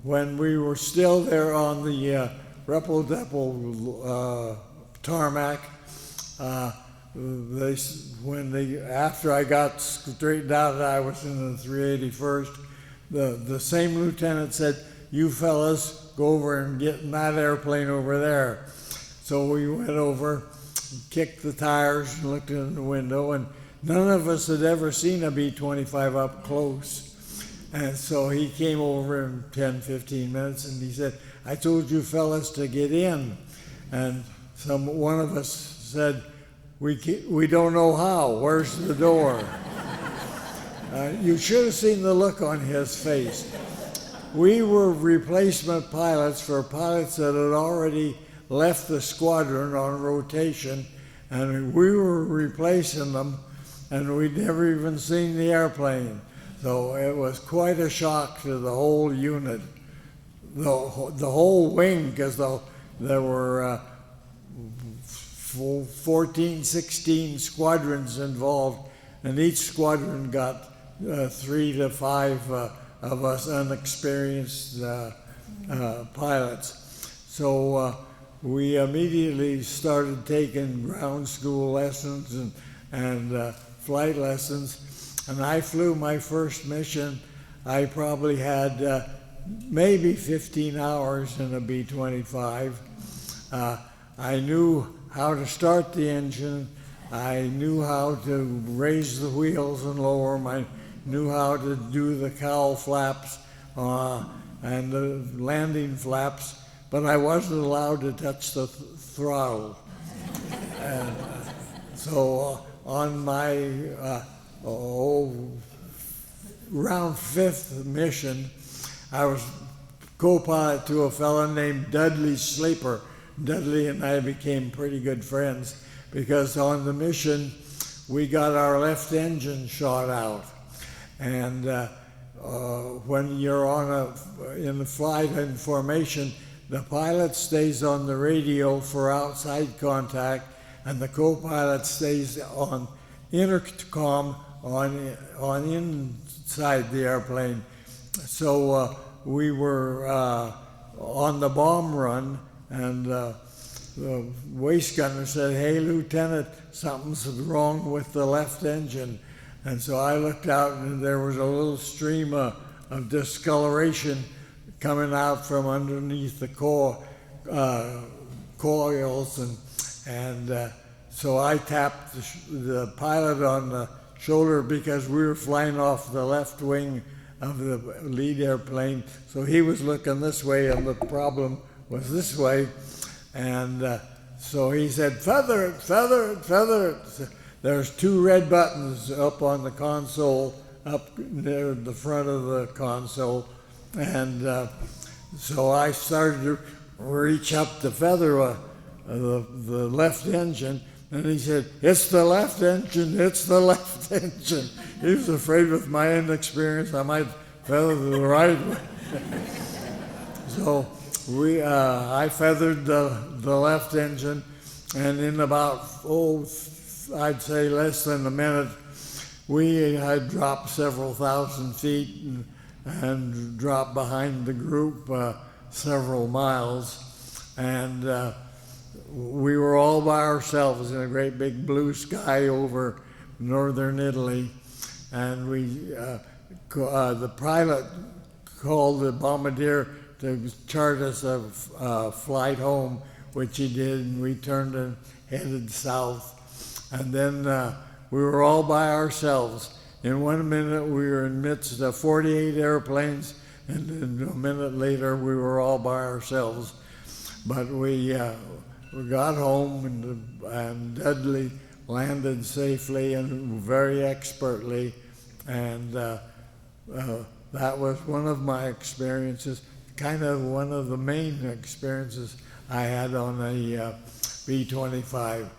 when we were still there on the Repo tarmac, after I got straightened out, I was in the 381st. The same lieutenant said, "You fellas go over and get in that airplane over there." So we went over, kicked the tires, and looked in the window, and none of us had ever seen a B-25 up close. And so he came over in 10, 15 minutes, and he said, "I told you fellas to get in." And one of us said, we don't know how. Where's the door?" You should have seen the look on his face. We were replacement pilots for pilots that had already left the squadron on rotation, and we were replacing them, and we'd never even seen the airplane. So it was quite a shock to the whole unit, the whole wing, because there were 14, 16 squadrons involved, and each squadron got 3 to 5 of us unexperienced pilots. So we immediately started taking ground school lessons and flight lessons, and I flew my first mission. I probably had maybe 15 hours in a B-25. I knew how to start the engine. I knew how to raise the wheels and lower them. I knew how to do the cowl flaps and the landing flaps, but I wasn't allowed to touch the throttle. And so on my around 5th mission, I was co-pilot to a fellow named Dudley Sleeper. Dudley and I became pretty good friends because on the mission we got our left engine shot out, and when you're in the flight in formation, the pilot stays on the radio for outside contact, and the co-pilot stays on intercom on inside the airplane. So we were on the bomb run, and the waist gunner said, "Hey, Lieutenant, something's wrong with the left engine." And so I looked out, and there was a little stream of discoloration coming out from underneath the coils, and so I tapped the pilot on the shoulder because we were flying off the left wing of the lead airplane. So he was looking this way, and the problem was this way. And so he said, "Feather it, feather it, feather it." There's 2 red buttons up on the console, up near the front of the console. And so I started to reach up to feather the left engine, and he said, "It's the left engine, it's the left engine." He was afraid with my inexperience I might feather the right one. So I feathered the left engine, and in about, I'd say less than a minute, we had dropped several thousand feet and dropped behind the group several miles, and we were all by ourselves in a great big blue sky over northern Italy, and the pilot called the bombardier to chart us a flight home, which he did, and we turned and headed south. And then we were all by ourselves. In 1 minute, we were in the midst of 48 airplanes, and then a minute later, we were all by ourselves. But we got home, and Dudley landed safely and very expertly, and that was one of my experiences, kind of one of the main experiences I had on a B-25.